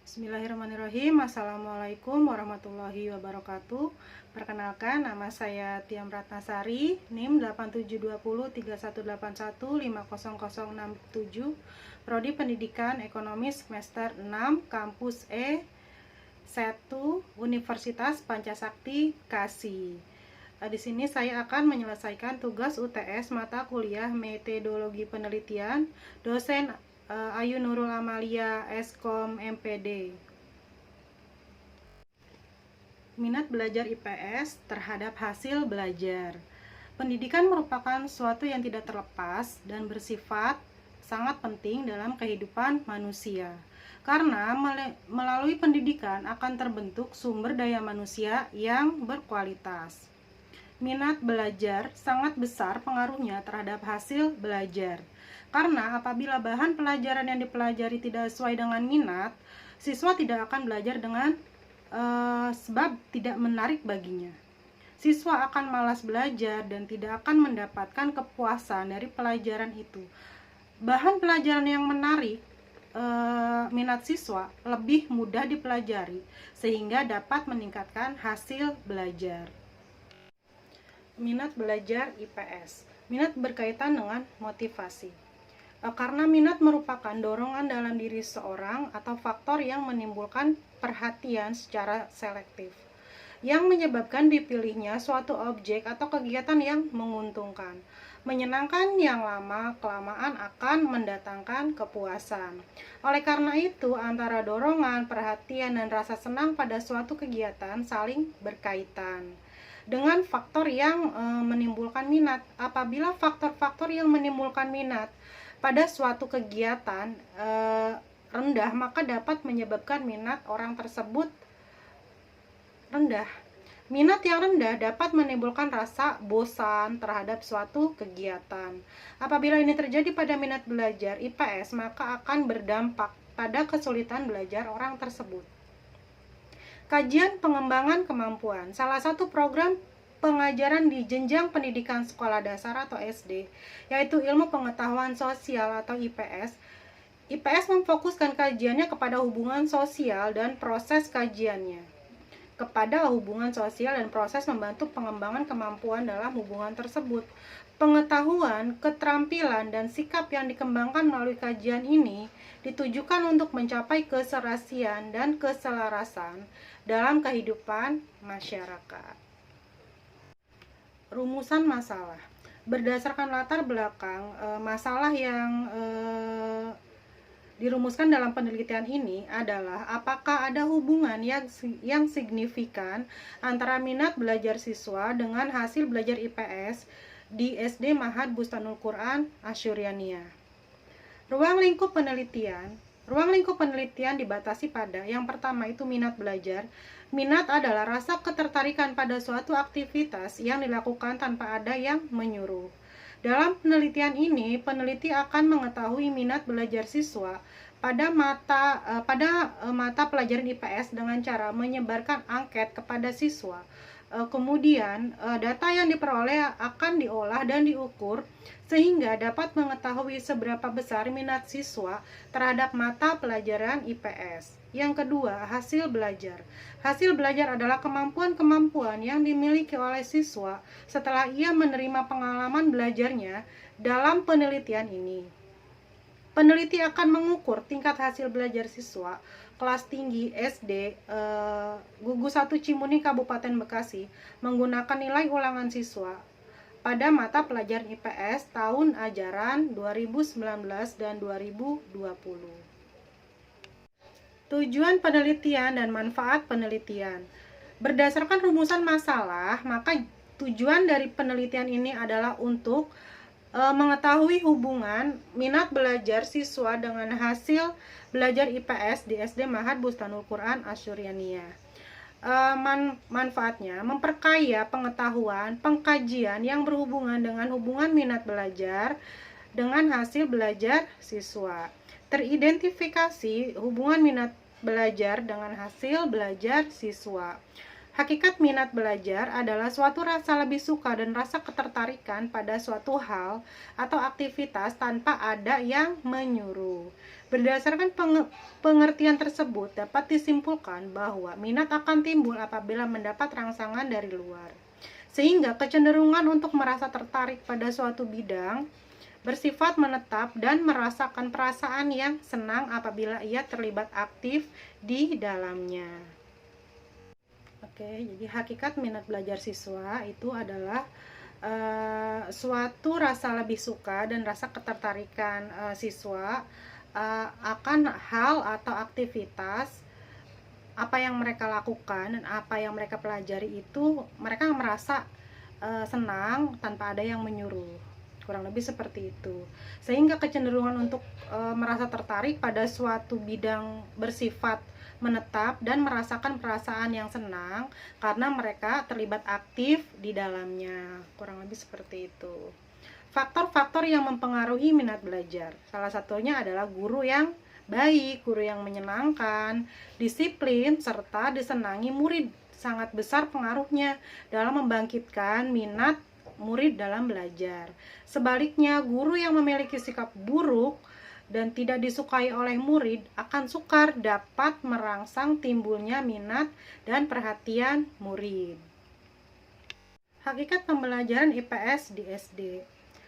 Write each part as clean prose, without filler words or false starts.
Bismillahirrahmanirrahim. Assalamualaikum warahmatullahi wabarakatuh. Perkenalkan, nama saya Tiam Ratnasari, NIM 87203181500067, Prodi Pendidikan Ekonomi semester 6, Kampus E1, Universitas Pancasakti, Bekasi. Di sini saya akan menyelesaikan tugas UTS mata kuliah Metodologi Penelitian, dosen Ayu Nurul Amalia, Eskom MPD. Minat belajar IPS terhadap hasil belajar. Pendidikan merupakan suatu yang tidak terlepas dan bersifat sangat penting dalam kehidupan manusia. Karena melalui pendidikan akan terbentuk sumber daya manusia yang berkualitas. Minat belajar sangat besar pengaruhnya terhadap hasil belajar. Karena apabila bahan pelajaran yang dipelajari tidak sesuai dengan minat, siswa tidak akan belajar dengan sebab tidak menarik baginya. Siswa akan malas belajar dan tidak akan mendapatkan kepuasan dari pelajaran itu. Bahan pelajaran yang menarik minat siswa lebih mudah dipelajari sehingga dapat meningkatkan hasil belajar. Minat belajar IPS. Minat berkaitan dengan motivasi. Karena minat merupakan dorongan dalam diri seorang atau faktor yang menimbulkan perhatian secara selektif, yang menyebabkan dipilihnya suatu objek atau kegiatan yang menguntungkan, menyenangkan yang lama-kelamaan akan mendatangkan kepuasan. Oleh karena itu, antara dorongan, perhatian, dan rasa senang pada suatu kegiatan saling berkaitan dengan faktor yang menimbulkan minat. Apabila faktor-faktor yang menimbulkan minat pada suatu kegiatan rendah, maka dapat menyebabkan minat orang tersebut rendah. Minat yang rendah dapat menimbulkan rasa bosan terhadap suatu kegiatan. Apabila ini terjadi pada minat belajar IPS, maka akan berdampak pada kesulitan belajar orang tersebut. Kajian pengembangan kemampuan. Salah satu program pengajaran di jenjang pendidikan sekolah dasar atau SD, yaitu ilmu pengetahuan sosial atau IPS. IPS memfokuskan kajiannya kepada hubungan sosial dan proses kajiannya. Kepada hubungan sosial dan proses membantu pengembangan kemampuan dalam hubungan tersebut. Pengetahuan, keterampilan, dan sikap yang dikembangkan melalui kajian ini ditujukan untuk mencapai keserasian dan keselarasan dalam kehidupan masyarakat. Rumusan masalah. Berdasarkan latar belakang masalah yang dirumuskan dalam penelitian ini adalah apakah ada hubungan yang signifikan antara minat belajar siswa dengan hasil belajar IPS di SD Ma'had Bustanul Quran Asyurianiyah. Ruang lingkup penelitian dibatasi pada yang pertama itu minat belajar. Minat adalah rasa ketertarikan pada suatu aktivitas yang dilakukan tanpa ada yang menyuruh. Dalam penelitian ini, peneliti akan mengetahui minat belajar siswa pada mata pelajaran IPS dengan cara menyebarkan angket kepada siswa. Kemudian, data yang diperoleh akan diolah dan diukur sehingga dapat mengetahui seberapa besar minat siswa terhadap mata pelajaran IPS. Yang kedua, hasil belajar. Hasil belajar adalah kemampuan-kemampuan yang dimiliki oleh siswa setelah ia menerima pengalaman belajarnya dalam penelitian ini. Peneliti akan mengukur tingkat hasil belajar siswa kelas tinggi SD Gugus 1 Cimuni Kabupaten Bekasi menggunakan nilai ulangan siswa pada mata pelajaran IPS tahun ajaran 2019 dan 2020. Tujuan penelitian dan manfaat penelitian. Berdasarkan rumusan masalah, maka tujuan dari penelitian ini adalah untuk mengetahui hubungan minat belajar siswa dengan hasil belajar IPS di SD Ma'had Bustanul Quran Asyurianiyah. Manfaatnya memperkaya pengetahuan, pengkajian yang berhubungan dengan hubungan minat belajar dengan hasil belajar siswa. Teridentifikasi hubungan minat belajar dengan hasil belajar siswa. Hakikat minat belajar adalah suatu rasa lebih suka dan rasa ketertarikan pada suatu hal atau aktivitas tanpa ada yang menyuruh. Berdasarkan pengertian tersebut, dapat disimpulkan bahwa minat akan timbul apabila mendapat rangsangan dari luar. Sehingga kecenderungan untuk merasa tertarik pada suatu bidang bersifat menetap dan merasakan perasaan yang senang apabila ia terlibat aktif di dalamnya. Oke, jadi hakikat minat belajar siswa itu adalah suatu rasa lebih suka dan rasa ketertarikan siswa akan hal atau aktivitas apa yang mereka lakukan dan apa yang mereka pelajari itu mereka merasa senang tanpa ada yang menyuruh. Kurang lebih seperti itu. Sehingga kecenderungan untuk merasa tertarik pada suatu bidang bersifat menetap dan merasakan perasaan yang senang karena mereka terlibat aktif di dalamnya. Kurang lebih seperti itu. Faktor-faktor yang mempengaruhi minat belajar. Salah satunya adalah guru yang baik, guru yang menyenangkan, disiplin, serta disenangi murid. Sangat besar pengaruhnya dalam membangkitkan minat murid dalam belajar. Sebaliknya, guru yang memiliki sikap buruk dan tidak disukai oleh murid akan sukar dapat merangsang timbulnya minat dan perhatian murid. Hakikat pembelajaran IPS di SD.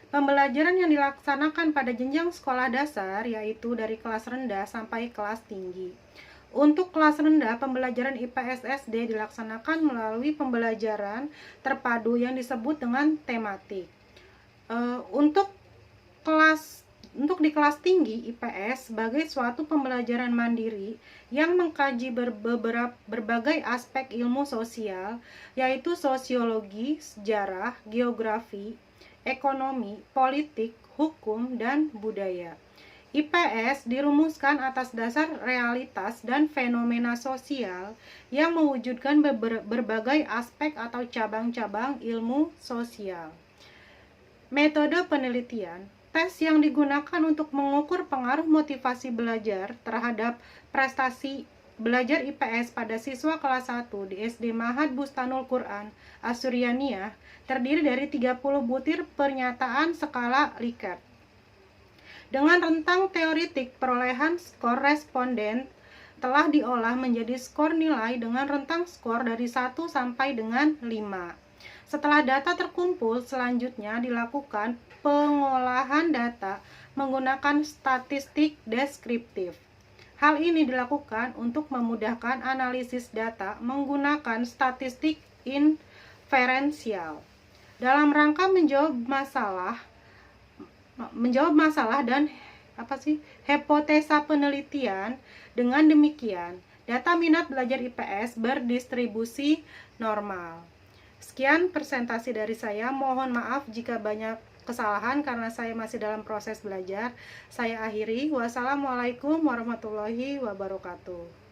Pembelajaran yang dilaksanakan pada jenjang sekolah dasar yaitu dari kelas rendah sampai kelas tinggi. Untuk kelas rendah, pembelajaran IPS SD dilaksanakan melalui pembelajaran terpadu yang disebut dengan tematik. Untuk di kelas tinggi IPS sebagai suatu pembelajaran mandiri yang mengkaji berbagai aspek ilmu sosial, yaitu sosiologi, sejarah, geografi, ekonomi, politik, hukum, dan budaya. IPS dirumuskan atas dasar realitas dan fenomena sosial yang mewujudkan berbagai aspek atau cabang-cabang ilmu sosial. Metode penelitian. Tes yang digunakan untuk mengukur pengaruh motivasi belajar terhadap prestasi belajar IPS pada siswa kelas 1 di SD Ma'had Bustanul Quran Asyurianiyah terdiri dari 30 butir pernyataan skala Likert. Dengan rentang teoretik, perolehan skor responden telah diolah menjadi skor nilai dengan rentang skor dari 1 sampai dengan 5. Setelah data terkumpul, selanjutnya dilakukan pengolahan data menggunakan statistik deskriptif. Hal ini dilakukan untuk memudahkan analisis data menggunakan statistik inferensial. Dalam rangka menjawab masalah dan hipotesa penelitian. Dengan demikian, data minat belajar IPS berdistribusi normal. Sekian presentasi dari saya. Mohon maaf jika banyak kesalahan karena saya masih dalam proses belajar. Saya akhiri. Wassalamualaikum warahmatullahi wabarakatuh.